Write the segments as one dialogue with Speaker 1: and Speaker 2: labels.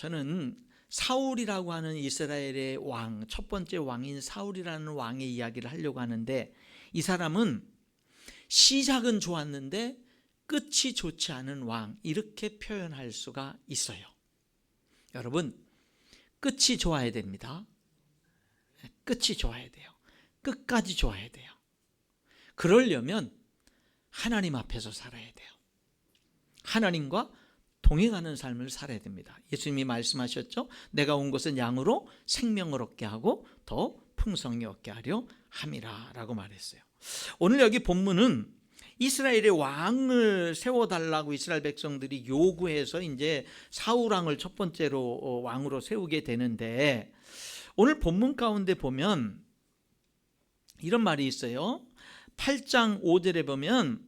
Speaker 1: 저는 사울이라고 하는 이스라엘의 왕, 첫 번째 왕인 사울이라는 왕의 이야기를 하려고 하는데, 이 사람은 시작은 좋았는데 끝이 좋지 않은 왕, 이렇게 표현할 수가 있어요. 여러분, 끝이 좋아야 됩니다. 끝이 좋아야 돼요. 끝까지 좋아야 돼요. 그러려면 하나님 앞에서 살아야 돼요. 하나님과 동행하는 삶을 살아야 됩니다. 예수님이 말씀하셨죠. 내가 온 것은 양으로 생명을 얻게 하고 더 풍성히 얻게 하려 함이라 라고 말했어요. 오늘 여기 본문은 이스라엘의 왕을 세워달라고 이스라엘 백성들이 요구해서 이제 사울 왕을 첫 번째로 왕으로 세우게 되는데, 오늘 본문 가운데 보면 이런 말이 있어요. 8장 5절에 보면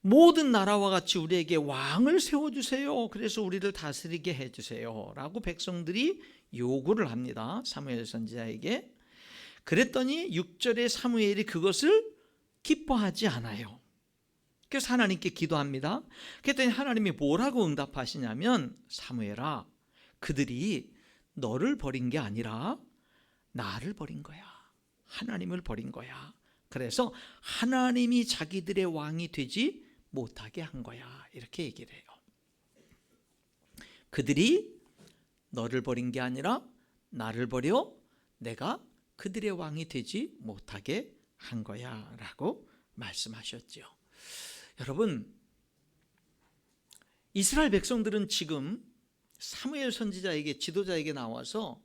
Speaker 1: 모든 나라와 같이 우리에게 왕을 세워주세요. 그래서 우리를 다스리게 해주세요 라고 백성들이 요구를 합니다. 사무엘 선지자에게. 그랬더니 6절에 사무엘이 그것을 기뻐하지 않아요. 그래서 하나님께 기도합니다. 그랬더니 하나님이 뭐라고 응답하시냐면, 사무엘아, 그들이 너를 버린 게 아니라 나를 버린 거야. 하나님을 버린 거야. 그래서 하나님이 자기들의 왕이 되지 못하게 한 거야. 이렇게 얘기를 해요. 그들이 너를 버린 게 아니라 나를 버려 내가 그들의 왕이 되지 못하게 한 거야 라고 말씀하셨죠. 여러분, 이스라엘 백성들은 지금 사무엘 선지자에게, 지도자에게 나와서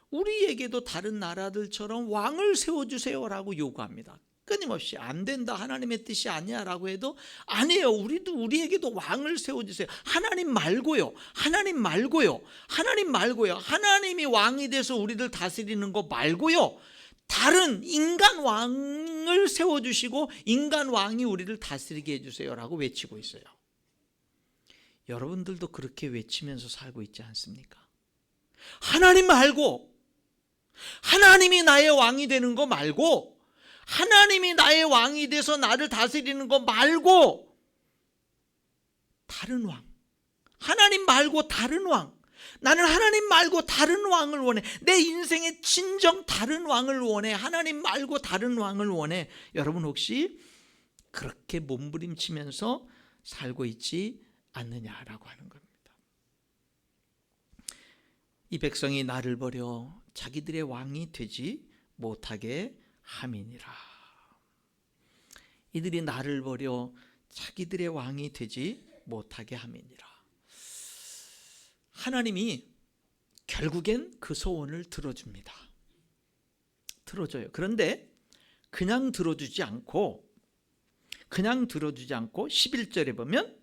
Speaker 1: 우리에게도 다른 나라들처럼 왕을 세워주세요 라고 요구합니다. 끊임없이 안 된다, 하나님의 뜻이 아니야 라고 해도 아니에요, 우리에게도 왕을 세워주세요. 하나님 말고요, 하나님 말고요, 하나님 말고요, 하나님이 왕이 돼서 우리를 다스리는 거 말고요, 다른 인간 왕을 세워주시고 인간 왕이 우리를 다스리게 해주세요 라고 외치고 있어요. 여러분들도 그렇게 외치면서 살고 있지 않습니까? 하나님 말고, 하나님이 나의 왕이 되는 거 말고, 하나님이 나의 왕이 돼서 나를 다스리는 거 말고 다른 왕, 하나님 말고 다른 왕, 나는 하나님 말고 다른 왕을 원해. 내 인생의 진정 다른 왕을 원해. 하나님 말고 다른 왕을 원해. 여러분 혹시 그렇게 몸부림치면서 살고 있지 않느냐라고 하는 겁니다. 이 백성이 나를 버려 자기들의 왕이 되지 못하게 함이니라. 이들이 나를 버려 자기들의 왕이 되지 못하게 함이니라. 하나님이 결국엔 그 소원을 들어줍니다. 들어줘요. 그런데 그냥 들어주지 않고 11절에 보면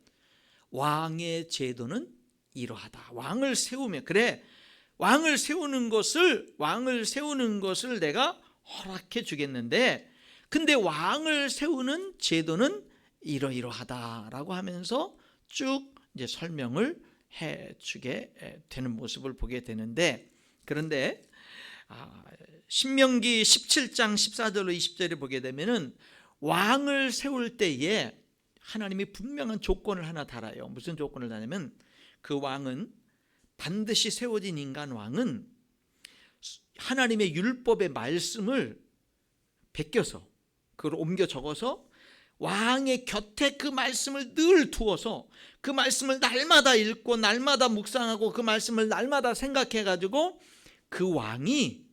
Speaker 1: 왕의 제도는 이러하다. 왕을 세우면, 그래, 왕을 세우는 것을 내가 허락해 주겠는데, 근데 왕을 세우는 제도는 이러이러하다라고 하면서 쭉 이제 설명을 해 주게 되는 모습을 보게 되는데, 그런데 신명기 17장 14절로 20절에 보게 되면은 왕을 세울 때에 하나님이 분명한 조건을 하나 달아요. 무슨 조건을 다냐면, 그 왕은, 반드시 세워진 인간 왕은 하나님의 율법의 말씀을 베껴서, 그걸 옮겨 적어서 왕의 곁에 그 말씀을 늘 두어서 그 말씀을 날마다 읽고 날마다 묵상하고 그 말씀을 날마다 생각해 가지고 그 왕이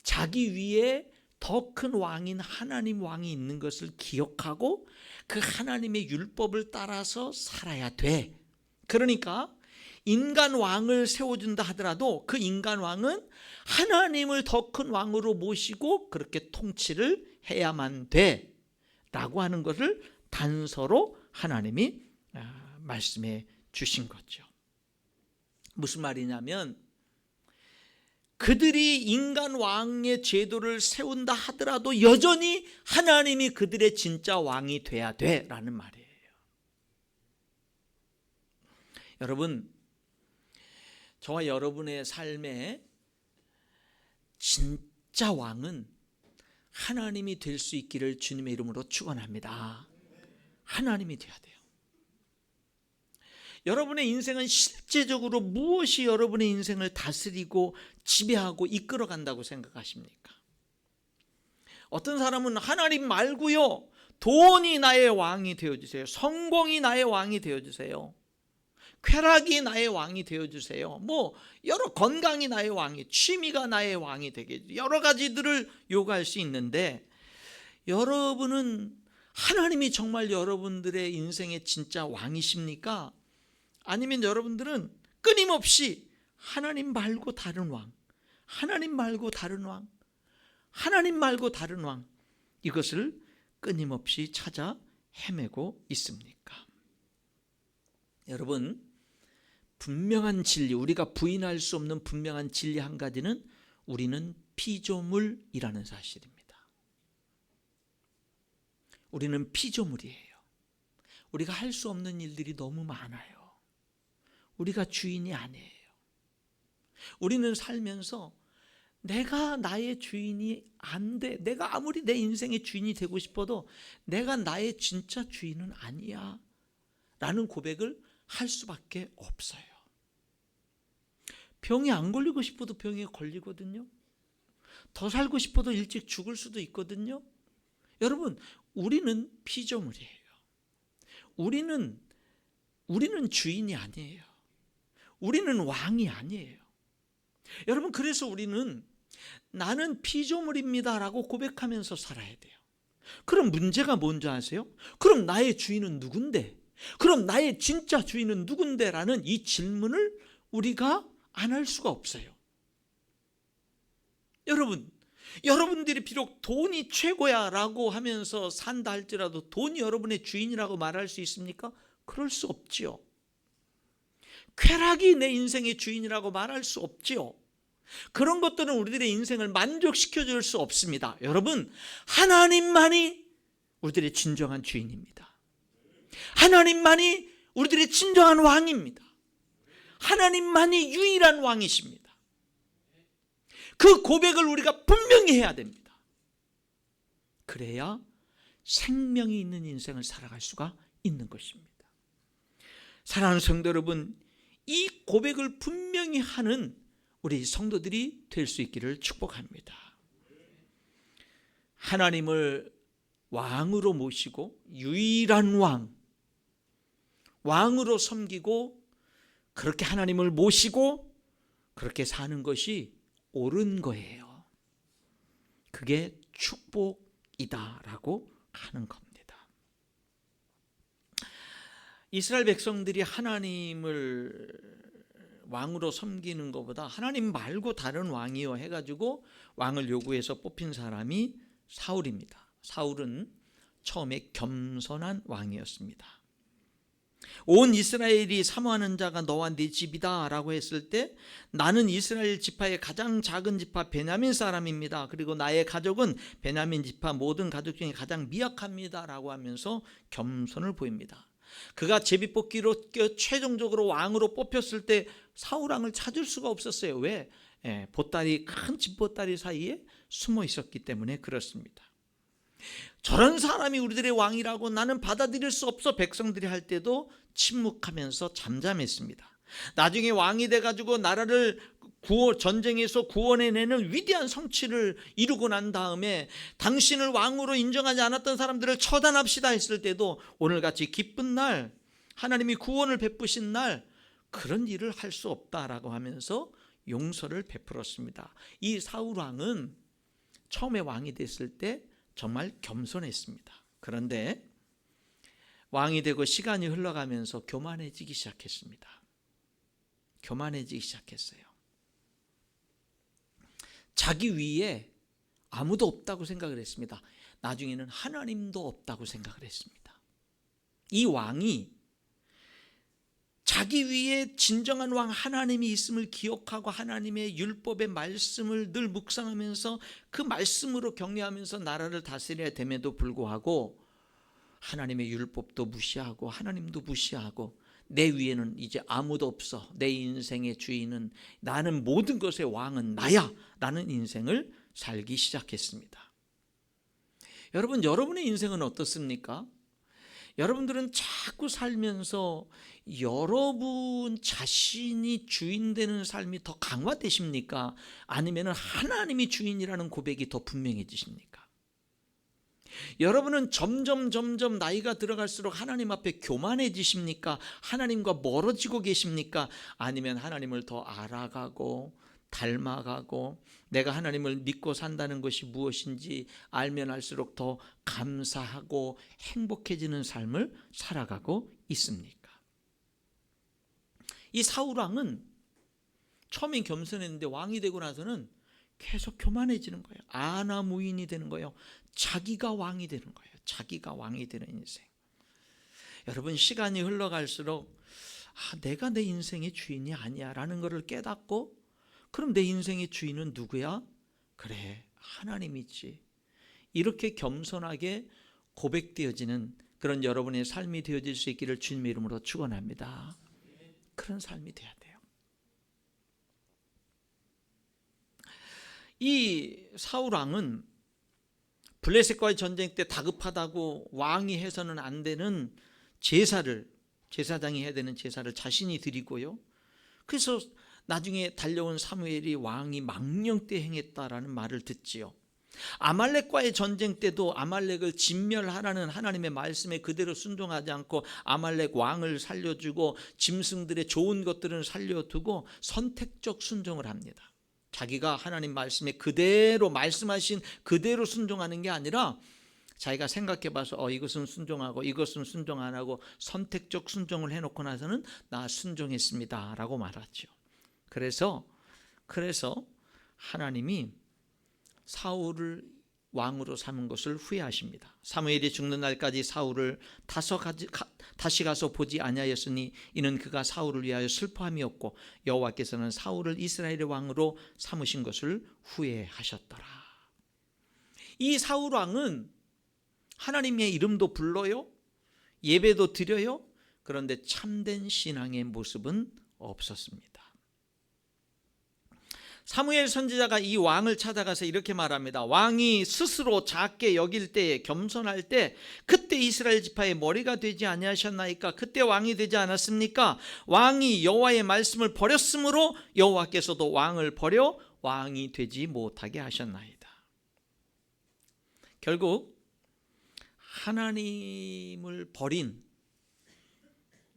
Speaker 1: 자기 위에 더 큰 왕인 하나님 왕이 있는 것을 기억하고 그 하나님의 율법을 따라서 살아야 돼. 그러니까 인간 왕을 세워준다 하더라도 그 인간 왕은 하나님을 더 큰 왕으로 모시고 그렇게 통치를 해야만 돼 라고 하는 것을 단서로 하나님이 말씀해 주신 거죠. 무슨 말이냐면, 그들이 인간 왕의 제도를 세운다 하더라도 여전히 하나님이 그들의 진짜 왕이 돼야 돼 라는 말이에요. 여러분, 저와 여러분의 삶에 진짜 왕은 하나님이 될 수 있기를 주님의 이름으로 축원합니다. 하나님이 돼야 돼요. 여러분의 인생은 실제적으로 무엇이 여러분의 인생을 다스리고 지배하고 이끌어 간다고 생각하십니까? 어떤 사람은 하나님 말고요, 돈이 나의 왕이 되어주세요, 성공이 나의 왕이 되어주세요, 쾌락이 나의 왕이 되어주세요, 여러 건강이 나의 왕이, 취미가 나의 왕이 되게, 여러 가지들을 요구할 수 있는데, 여러분은 하나님이 정말 여러분들의 인생의 진짜 왕이십니까? 아니면 여러분들은 끊임없이 하나님 말고 다른 왕, 하나님 말고 다른 왕, 하나님 말고 다른 왕, 이것을 끊임없이 찾아 헤매고 있습니까? 여러분, 분명한 진리, 우리가 부인할 수 없는 분명한 진리 한 가지는 우리는 피조물이라는 사실입니다. 우리는 피조물이에요. 우리가 할 수 없는 일들이 너무 많아요. 우리가 주인이 아니에요. 우리는 살면서 내가 나의 주인이 안 돼. 내가 아무리 내 인생의 주인이 되고 싶어도 내가 나의 진짜 주인은 아니야 라는 고백을 할 수밖에 없어요. 병이 안 걸리고 싶어도 병에 걸리거든요. 더 살고 싶어도 일찍 죽을 수도 있거든요. 여러분, 우리는 피조물이에요. 우리는 주인이 아니에요. 우리는 왕이 아니에요. 여러분, 그래서 우리는 나는 피조물입니다 라고 고백하면서 살아야 돼요. 그럼 문제가 뭔지 아세요? 그럼 나의 주인은 누군데? 그럼 나의 진짜 주인은 누군데? 라는 이 질문을 우리가 안 할 수가 없어요. 여러분들이 비록 돈이 최고야 라고 하면서 산다 할지라도 돈이 여러분의 주인이라고 말할 수 있습니까? 그럴 수 없지요. 쾌락이 내 인생의 주인이라고 말할 수 없지요. 그런 것들은 우리들의 인생을 만족시켜 줄 수 없습니다. 여러분, 하나님만이 우리들의 진정한 주인입니다. 하나님만이 우리들의 진정한 왕입니다. 하나님만이 유일한 왕이십니다. 그 고백을 우리가 분명히 해야 됩니다. 그래야 생명이 있는 인생을 살아갈 수가 있는 것입니다. 사랑하는 성도 여러분, 이 고백을 분명히 하는 우리 성도들이 될 수 있기를 축복합니다. 하나님을 왕으로 모시고 유일한 왕으로 섬기고 그렇게 하나님을 모시고 그렇게 사는 것이 옳은 거예요. 그게 축복이다라고 하는 겁니다. 이스라엘 백성들이 하나님을 왕으로 섬기는 것보다 하나님 말고 다른 왕이요 해가지고 왕을 요구해서 뽑힌 사람이 사울입니다. 사울은 처음에 겸손한 왕이었습니다. 온 이스라엘이 사모하는 자가 너와 네 집이다 라고 했을 때 나는 이스라엘 지파의 가장 작은 지파 베냐민 사람입니다. 그리고 나의 가족은 베냐민 지파 모든 가족 중에 가장 미약합니다 라고 하면서 겸손을 보입니다. 그가 제비뽑기로 최종적으로 왕으로 뽑혔을 때 사울왕을 찾을 수가 없었어요. 왜? 보따리, 큰 집보따리 사이에 숨어 있었기 때문에 그렇습니다. 저런 사람이 우리들의 왕이라고 나는 받아들일 수 없어 백성들이 할 때도 침묵하면서 잠잠했습니다. 나중에 왕이 돼가지고 나라를 전쟁에서 구원해내는 위대한 성취를 이루고 난 다음에 당신을 왕으로 인정하지 않았던 사람들을 처단합시다 했을 때도 오늘같이 기쁜 날, 하나님이 구원을 베푸신 날, 그런 일을 할 수 없다라고 하면서 용서를 베풀었습니다. 이 사울왕은 처음에 왕이 됐을 때 정말 겸손했습니다. 그런데 왕이 되고 시간이 흘러가면서 교만해지기 시작했습니다. 교만해지기 시작했어요. 자기 위에 아무도 없다고 생각을 했습니다. 나중에는 하나님도 없다고 생각을 했습니다. 이 왕이 자기 위에 진정한 왕 하나님이 있음을 기억하고 하나님의 율법의 말씀을 늘 묵상하면서 그 말씀으로 격려하면서 나라를 다스려야 됨에도 불구하고 하나님의 율법도 무시하고 하나님도 무시하고 내 위에는 이제 아무도 없어, 내 인생의 주인은 나는, 모든 것의 왕은 나야 라는 인생을 살기 시작했습니다. 여러분, 여러분의 인생은 어떻습니까? 여러분들은 자꾸 살면서 여러분 자신이 주인 되는 삶이 더 강화되십니까? 아니면 하나님이 주인이라는 고백이 더 분명해지십니까? 여러분은 점점 나이가 들어갈수록 하나님 앞에 교만해지십니까? 하나님과 멀어지고 계십니까? 아니면 하나님을 더 알아가고 닮아가고 내가 하나님을 믿고 산다는 것이 무엇인지 알면 알수록 더 감사하고 행복해지는 삶을 살아가고 있습니까? 이 사울왕은 처음엔 겸손했는데 왕이 되고 나서는 계속 교만해지는 거예요. 아나무인이 되는 거예요. 자기가 왕이 되는 거예요. 자기가 왕이 되는 인생. 여러분, 시간이 흘러갈수록 내가 내 인생의 주인이 아니야 라는 것을 깨닫고, 그럼 내 인생의 주인은 누구야? 그래, 하나님이지. 이렇게 겸손하게 고백되어지는 그런 여러분의 삶이 되어질 수 있기를 주님의 이름으로 축원합니다. 그런 삶이 돼야 돼요. 이 사울왕은 블레셋과의 전쟁 때 다급하다고 왕이 해서는 안 되는 제사장이 해야 되는 제사를 자신이 드리고요. 그래서 나중에 달려온 사무엘이 왕이 망령때 행했다라는 말을 듣지요. 아말렉과의 전쟁 때도 아말렉을 진멸하라는 하나님의 말씀에 그대로 순종하지 않고 아말렉 왕을 살려주고 짐승들의 좋은 것들은 살려두고 선택적 순종을 합니다. 자기가 하나님 말씀에 그대로 말씀하신 그대로 순종하는 게 아니라 자기가 생각해봐서 이것은 순종하고 이것은 순종 안 하고 선택적 순종을 해놓고 나서는 나 순종했습니다 라고 말하죠. 그래서 하나님이 사울을 왕으로 삼은 것을 후회하십니다. 사무엘이 죽는 날까지 사울을 다시 가서 보지 아니하였으니 이는 그가 사울을 위하여 슬퍼함이었고 여호와께서는 사울을 이스라엘의 왕으로 삼으신 것을 후회하셨더라. 이 사울 왕은 하나님의 이름도 불러요, 예배도 드려요. 그런데 참된 신앙의 모습은 없었습니다. 사무엘 선지자가 이 왕을 찾아가서 이렇게 말합니다. 왕이 스스로 작게 여길 때에, 겸손할 때 그때 이스라엘 지파의 머리가 되지 아니하셨나이까? 그때 왕이 되지 않았습니까? 왕이 여호와의 말씀을 버렸으므로 여호와께서도 왕을 버려 왕이 되지 못하게 하셨나이다. 결국 하나님을 버린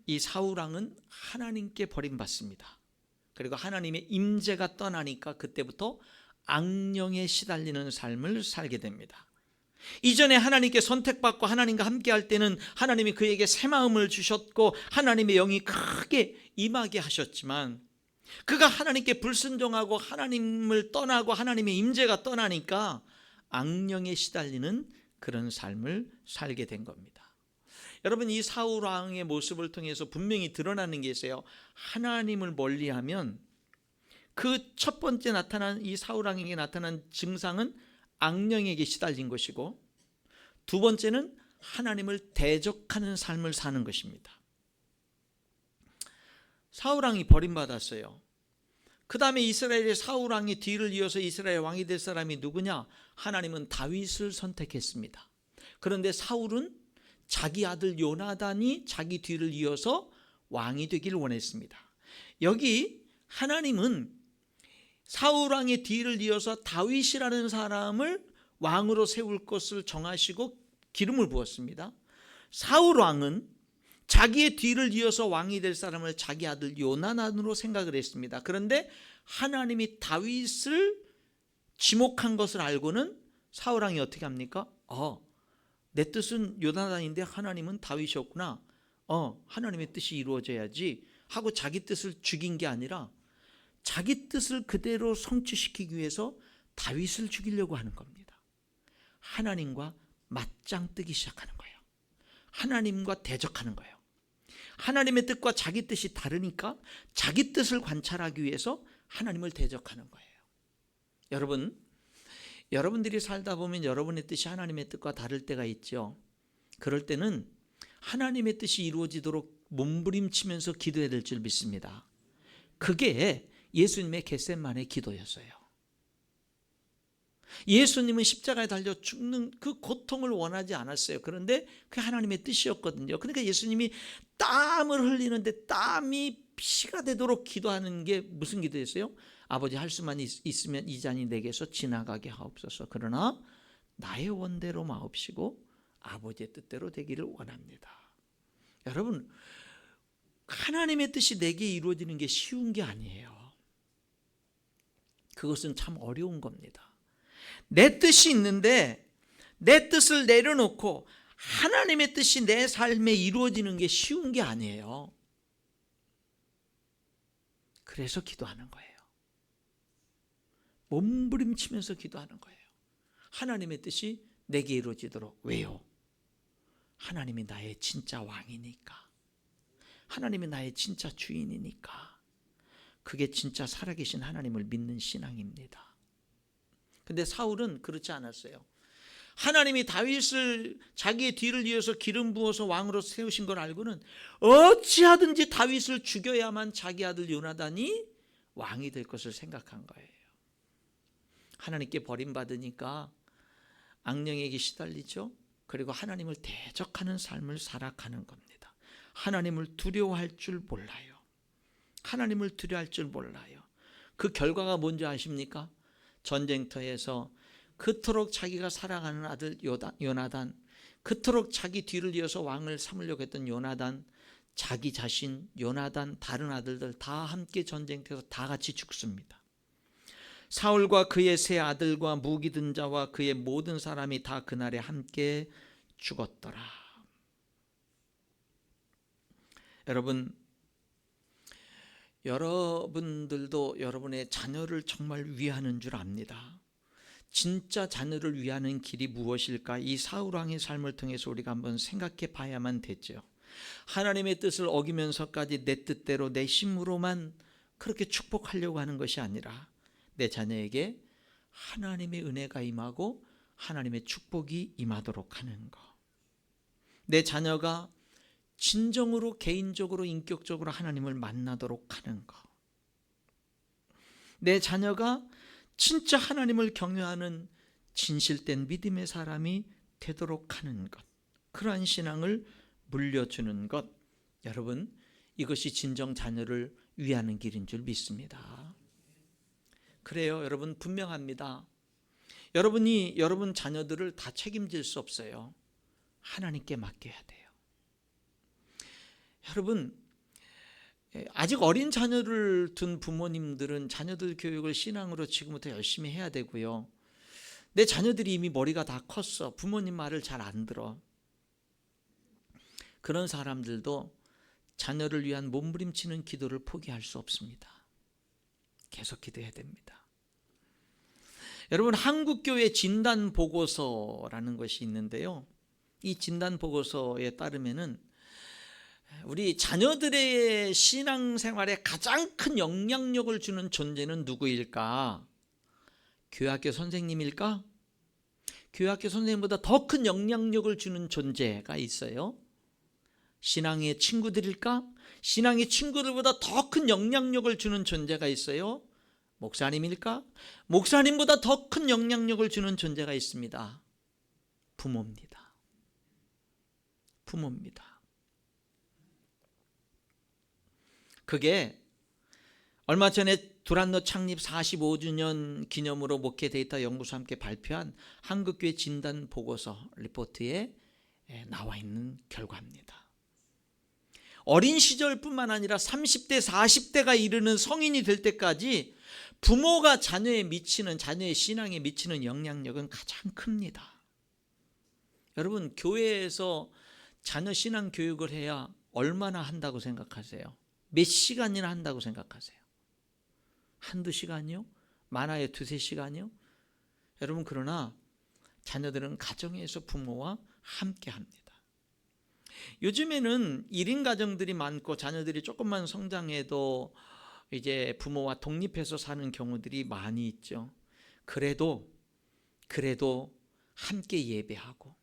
Speaker 1: 이 사울 왕은 하나님께 버림받습니다. 그리고 하나님의 임재가 떠나니까 그때부터 악령에 시달리는 삶을 살게 됩니다. 이전에 하나님께 선택받고 하나님과 함께할 때는 하나님이 그에게 새 마음을 주셨고 하나님의 영이 크게 임하게 하셨지만, 그가 하나님께 불순종하고 하나님을 떠나고 하나님의 임재가 떠나니까 악령에 시달리는 그런 삶을 살게 된 겁니다. 여러분, 이 사울 왕의 모습을 통해서 분명히 드러나는 게 있어요. 하나님을 멀리하면 그 첫 번째 나타난 이 사울 왕에게 나타난 증상은 악령에게 시달린 것이고, 두 번째는 하나님을 대적하는 삶을 사는 것입니다. 사울 왕이 버림받았어요. 그 다음에 이스라엘의 사울 왕이 뒤를 이어서 이스라엘 왕이 될 사람이 누구냐? 하나님은 다윗을 선택했습니다. 그런데 사울은 자기 아들 요나단이 자기 뒤를 이어서 왕이 되기를 원했습니다. 여기 하나님은 사울 왕의 뒤를 이어서 다윗이라는 사람을 왕으로 세울 것을 정하시고 기름을 부었습니다. 사울 왕은 자기의 뒤를 이어서 왕이 될 사람을 자기 아들 요나단으로 생각을 했습니다. 그런데 하나님이 다윗을 지목한 것을 알고는 사울 왕이 어떻게 합니까? 내 뜻은 요나단인데 하나님은 다윗이었구나. 하나님의 뜻이 이루어져야지 하고 자기 뜻을 죽인 게 아니라 자기 뜻을 그대로 성취시키기 위해서 다윗을 죽이려고 하는 겁니다. 하나님과 맞짱 뜨기 시작하는 거예요. 하나님과 대적하는 거예요. 하나님의 뜻과 자기 뜻이 다르니까 자기 뜻을 관찰하기 위해서 하나님을 대적하는 거예요. 여러분들이 살다 보면 여러분의 뜻이 하나님의 뜻과 다를 때가 있죠. 그럴 때는 하나님의 뜻이 이루어지도록 몸부림치면서 기도해야 될 줄 믿습니다. 그게 예수님의 겟세마네 기도였어요. 예수님은 십자가에 달려 죽는 그 고통을 원하지 않았어요. 그런데 그게 하나님의 뜻이었거든요. 그러니까 예수님이 땀을 흘리는데 땀이 피가 되도록 기도하는 게 무슨 기도였어요? 아버지, 할 수만 있으면 이 잔이 내게서 지나가게 하옵소서. 그러나 나의 원대로 마옵시고 아버지의 뜻대로 되기를 원합니다. 여러분, 하나님의 뜻이 내게 이루어지는 게 쉬운 게 아니에요. 그것은 참 어려운 겁니다. 내 뜻이 있는데 내 뜻을 내려놓고 하나님의 뜻이 내 삶에 이루어지는 게 쉬운 게 아니에요. 그래서 기도하는 거예요. 몸부림치면서 기도하는 거예요. 하나님의 뜻이 내게 이루어지도록. 왜요? 하나님이 나의 진짜 왕이니까. 하나님이 나의 진짜 주인이니까. 그게 진짜 살아계신 하나님을 믿는 신앙입니다. 근데 사울은 그렇지 않았어요. 하나님이 다윗을 자기의 뒤를 이어서 기름 부어서 왕으로 세우신 걸 알고는 어찌하든지 다윗을 죽여야만 자기 아들 요나단이 왕이 될 것을 생각한 거예요. 하나님께 버림받으니까 악령에게 시달리죠. 그리고 하나님을 대적하는 삶을 살아가는 겁니다. 하나님을 두려워할 줄 몰라요. 하나님을 두려워할 줄 몰라요. 그 결과가 뭔지 아십니까? 전쟁터에서 그토록 자기가 사랑하는 아들 요나단, 그토록 자기 뒤를 이어서 왕을 삼으려고 했던 요나단, 자기 자신, 요나단, 다른 아들들 다 함께 전쟁터에서 다 같이 죽습니다. 사울과 그의 세 아들과 무기 든 자와 그의 모든 사람이 다 그날에 함께 죽었더라. 여러분들도 여러분의 자녀를 정말 위하는 줄 압니다. 진짜 자녀를 위하는 길이 무엇일까? 이 사울 왕의 삶을 통해서 우리가 한번 생각해 봐야만 되죠. 하나님의 뜻을 어기면서까지 내 뜻대로 내 힘으로만 그렇게 축복하려고 하는 것이 아니라 내 자녀에게 하나님의 은혜가 임하고 하나님의 축복이 임하도록 하는 것. 내 자녀가 진정으로 개인적으로 인격적으로 하나님을 만나도록 하는 것. 내 자녀가 진짜 하나님을 경외하는 진실된 믿음의 사람이 되도록 하는 것. 그러한 신앙을 물려주는 것. 여러분, 이것이 진정 자녀를 위하는 길인 줄 믿습니다. 그래요, 여러분, 분명합니다. 여러분이 여러분 자녀들을 다 책임질 수 없어요. 하나님께 맡겨야 돼요. 여러분, 아직 어린 자녀를 둔 부모님들은 자녀들 교육을 신앙으로 지금부터 열심히 해야 되고요. 내 자녀들이 이미 머리가 다 컸어. 부모님 말을 잘 안 들어. 그런 사람들도 자녀를 위한 몸부림치는 기도를 포기할 수 없습니다. 계속 기도해야 됩니다. 여러분, 한국교회 진단보고서라는 것이 있는데요. 이 진단보고서에 따르면은 우리 자녀들의 신앙생활에 가장 큰 영향력을 주는 존재는 누구일까? 교회학교 선생님일까? 교회학교 선생님보다 더 큰 영향력을 주는 존재가 있어요. 신앙의 친구들일까? 신앙의 친구들보다 더 큰 영향력을 주는 존재가 있어요. 목사님일까? 목사님보다 더 큰 영향력을 주는 존재가 있습니다. 부모입니다. 부모입니다. 그게 얼마 전에 두란노 창립 45주년 기념으로 목회 데이터 연구소와 함께 발표한 한국교회 진단 보고서 리포트에 나와 있는 결과입니다. 어린 시절뿐만 아니라 30대, 40대가 이르는 성인이 될 때까지 부모가 자녀의 신앙에 미치는 영향력은 가장 큽니다. 여러분, 교회에서 자녀 신앙 교육을 해야 얼마나 한다고 생각하세요? 몇 시간이나 한다고 생각하세요? 한두 시간이요? 많아야 두세 시간이요? 여러분, 그러나 자녀들은 가정에서 부모와 함께 합니다. 요즘에는 1인 가정들이 많고 자녀들이 조금만 성장해도 이제 부모와 독립해서 사는 경우들이 많이 있죠. 그래도 함께 예배하고,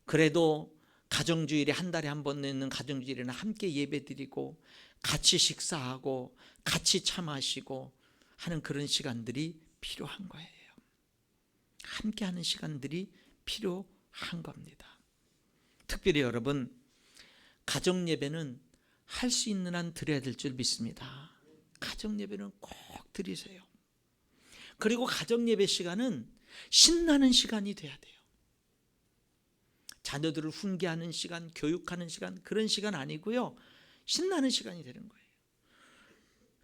Speaker 1: 그래도 가정주일에 한 달에 한 번 내는 가정주일에는 함께 예배드리고 같이 식사하고 같이 차 마시고 하는 그런 시간들이 필요한 거예요. 함께하는 시간들이 필요한 겁니다. 특별히 여러분, 가정 예배는 할 수 있는 한 드려야 될 줄 믿습니다. 가정 예배는 꼭 드리세요. 그리고 가정 예배 시간은 신나는 시간이 돼야 돼요. 자녀들을 훈계하는 시간, 교육하는 시간, 그런 시간 아니고요. 신나는 시간이 되는 거예요.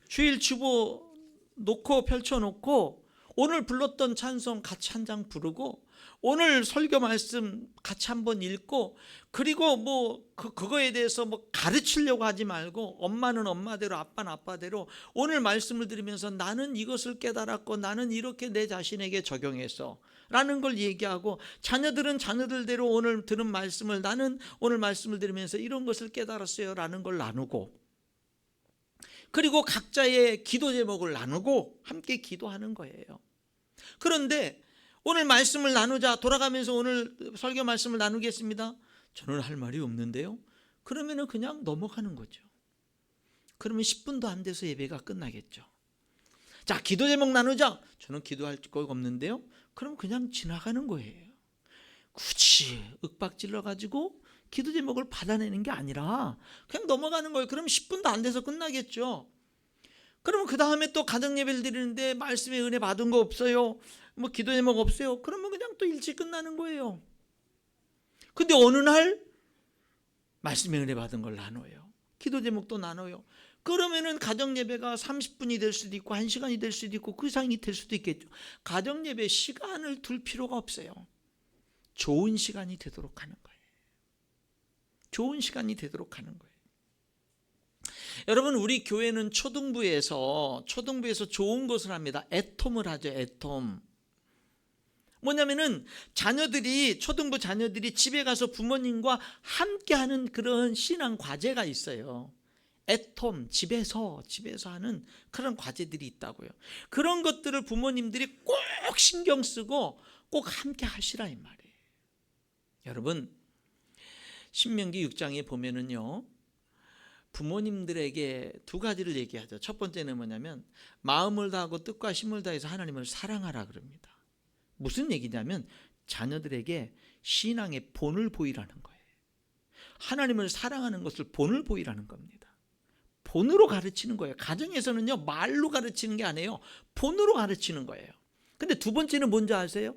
Speaker 1: 주일 주보 놓고 펼쳐놓고 오늘 불렀던 찬송 같이 한 장 부르고 오늘 설교 말씀 같이 한번 읽고, 그리고 그거에 대해서 가르치려고 하지 말고 엄마는 엄마대로 아빠는 아빠대로 오늘 말씀을 들으면서 나는 이것을 깨달았고 나는 이렇게 내 자신에게 적용해서 라는 걸 얘기하고, 자녀들은 자녀들대로 오늘 들은 말씀을 나는 오늘 말씀을 들으면서 이런 것을 깨달았어요 라는 걸 나누고, 그리고 각자의 기도 제목을 나누고 함께 기도하는 거예요. 그런데 오늘 말씀을 나누자, 돌아가면서 오늘 설교 말씀을 나누겠습니다. 저는 할 말이 없는데요. 그러면 그냥 넘어가는 거죠. 그러면 10분도 안 돼서 예배가 끝나겠죠. 자, 기도 제목 나누자. 저는 기도할 거 없는데요. 그럼 그냥 지나가는 거예요. 굳이 윽박질러 가지고 기도 제목을 받아내는 게 아니라 그냥 넘어가는 거예요. 그럼 10분도 안 돼서 끝나겠죠. 그러면 그 다음에 또 가정 예배를 드리는데 말씀의 은혜 받은 거 없어요, 기도 제목 없어요, 그러면 그냥 또 일찍 끝나는 거예요. 근데 어느 날 말씀의 은혜 받은 걸 나눠요. 기도 제목도 나눠요. 그러면은 가정 예배가 30분이 될 수도 있고 1시간이 될 수도 있고 그 이상이 될 수도 있겠죠. 가정 예배 시간을 둘 필요가 없어요. 좋은 시간이 되도록 하는 거예요. 좋은 시간이 되도록 하는 거예요. 여러분, 우리 교회는 초등부에서 좋은 것을 합니다. 애톰을 하죠. 애톰. 뭐냐면은 초등부 자녀들이 집에 가서 부모님과 함께하는 그런 신앙 과제가 있어요. 애톰, 집에서 하는 그런 과제들이 있다고요. 그런 것들을 부모님들이 꼭 신경 쓰고 꼭 함께 하시라 이 말이에요. 여러분, 신명기 6장에 보면은요, 부모님들에게 두 가지를 얘기하죠. 첫 번째는 뭐냐면 마음을 다하고 뜻과 힘을 다해서 하나님을 사랑하라 그럽니다. 무슨 얘기냐면 자녀들에게 신앙의 본을 보이라는 거예요. 하나님을 사랑하는 것을 본을 보이라는 겁니다. 본으로 가르치는 거예요. 가정에서는요, 말로 가르치는 게 아니에요. 본으로 가르치는 거예요. 근데 두 번째는 뭔지 아세요?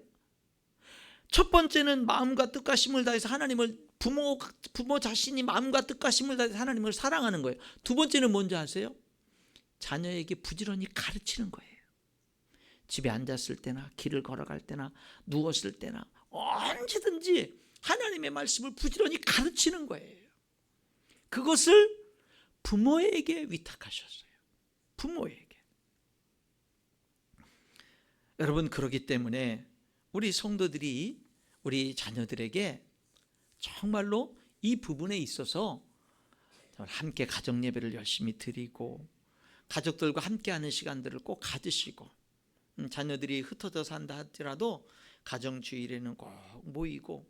Speaker 1: 첫 번째는 마음과 뜻과 힘을 다해서 하나님을, 부모 자신이 마음과 뜻과 힘을 다해서 하나님을 사랑하는 거예요. 두 번째는 뭔지 아세요? 자녀에게 부지런히 가르치는 거예요. 집에 앉았을 때나 길을 걸어갈 때나 누웠을 때나 언제든지 하나님의 말씀을 부지런히 가르치는 거예요. 그것을 부모에게 위탁하셨어요. 부모에게. 여러분, 그렇기 때문에 우리 성도들이 우리 자녀들에게 정말로 이 부분에 있어서 함께 가정 예배를 열심히 드리고 가족들과 함께하는 시간들을 꼭 가지시고, 자녀들이 흩어져 산다 하더라도 가정 주일에는 꼭 모이고,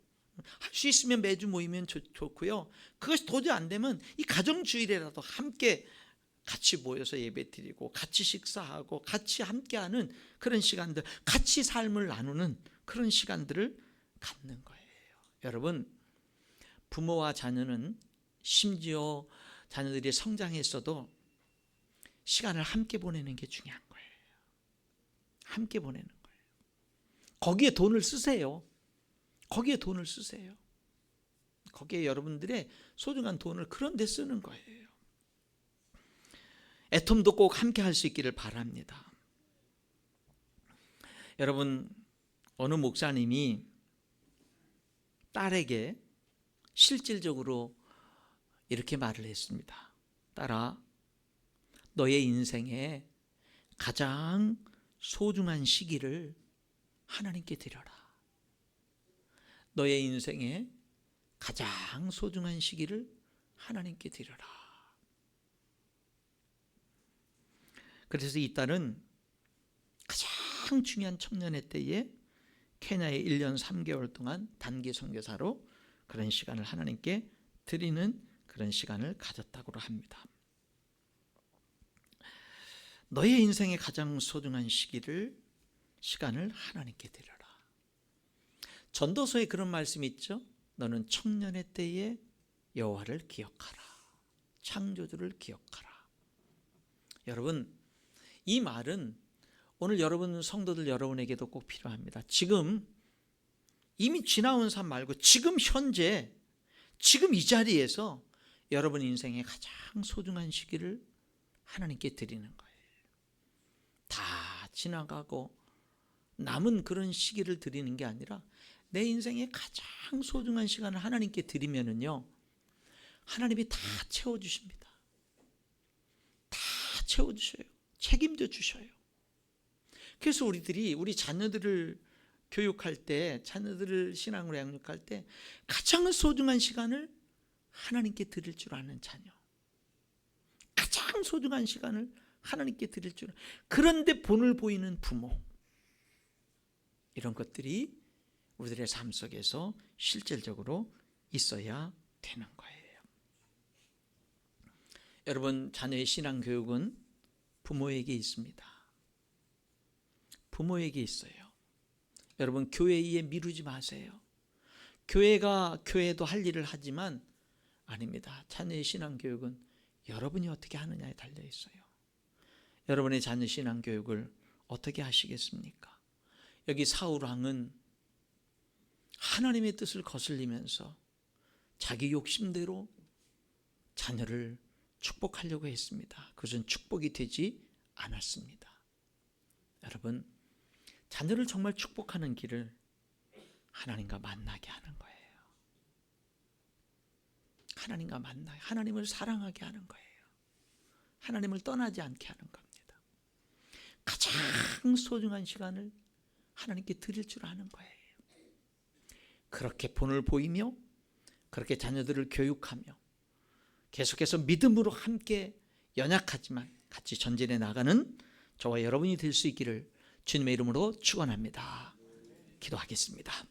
Speaker 1: 할 수 있으면 매주 모이면 좋고요. 그것이 도저히 안 되면 이 가정 주일에라도 함께 같이 모여서 예배 드리고 같이 식사하고 같이 함께하는 그런 시간들, 같이 삶을 나누는 그런 시간들을 갖는 거예요. 여러분, 부모와 자녀는 심지어 자녀들이 성장했어도 시간을 함께 보내는 게 중요한 거예요. 함께 보내는 거예요. 거기에 돈을 쓰세요. 거기에 돈을 쓰세요. 거기에 여러분들의 소중한 돈을 그런 데 쓰는 거예요. 애톰도 꼭 함께 할 수 있기를 바랍니다. 여러분, 어느 목사님이 딸에게 실질적으로 이렇게 말을 했습니다. 딸아, 너의 인생에 가장 소중한 시기를 하나님께 드려라. 너의 인생에 가장 소중한 시기를 하나님께 드려라. 그래서 이 딸은 가장 중요한 청년의 때에 케냐에 1년 3개월 동안 단기 선교사로 그런 시간을 하나님께 드리는 그런 시간을 가졌다고 합니다. 너의 인생의 가장 소중한 시간을 하나님께 드려라. 전도서에 그런 말씀이 있죠. 너는 청년의 때에 여호와를 기억하라. 창조주를 기억하라. 여러분, 이 말은 오늘 여러분 성도들 여러분에게도 꼭 필요합니다. 지금 이미 지나온 삶 말고 지금 현재, 지금 이 자리에서 여러분 인생의 가장 소중한 시기를 하나님께 드리는 거예요. 다 지나가고 남은 그런 시기를 드리는 게 아니라 내 인생의 가장 소중한 시간을 하나님께 드리면은요, 하나님이 다 채워주십니다. 다 채워주셔요. 책임져 주셔요. 그래서 우리 자녀들을 교육할 때, 자녀들을 신앙으로 양육할 때 가장 소중한 시간을 하나님께 드릴 줄 아는 자녀, 가장 소중한 시간을 하나님께 드릴 줄, 그런데 본을 보이는 부모, 이런 것들이 우리들의 삶 속에서 실질적으로 있어야 되는 거예요. 여러분, 자녀의 신앙 교육은 부모에게 있습니다. 부모에게 있어요. 여러분, 교회에 미루지 마세요. 교회도 할 일을 하지만 아닙니다. 자녀의 신앙 교육은 여러분이 어떻게 하느냐에 달려 있어요. 여러분의 자녀 신앙 교육을 어떻게 하시겠습니까? 여기 사울 왕은 하나님의 뜻을 거슬리면서 자기 욕심대로 자녀를 축복하려고 했습니다. 그것은 축복이 되지 않았습니다. 여러분, 자녀를 정말 축복하는 길을 하나님과 만나게 하는 거예요. 하나님과 만나요. 하나님을 사랑하게 하는 거예요. 하나님을 떠나지 않게 하는 겁니다. 가장 소중한 시간을 하나님께 드릴 줄 아는 거예요. 그렇게 본을 보이며 그렇게 자녀들을 교육하며 계속해서 믿음으로 함께 연약하지만 같이 전진해 나가는 저와 여러분이 될 수 있기를 주님의 이름으로 축원합니다. 기도하겠습니다.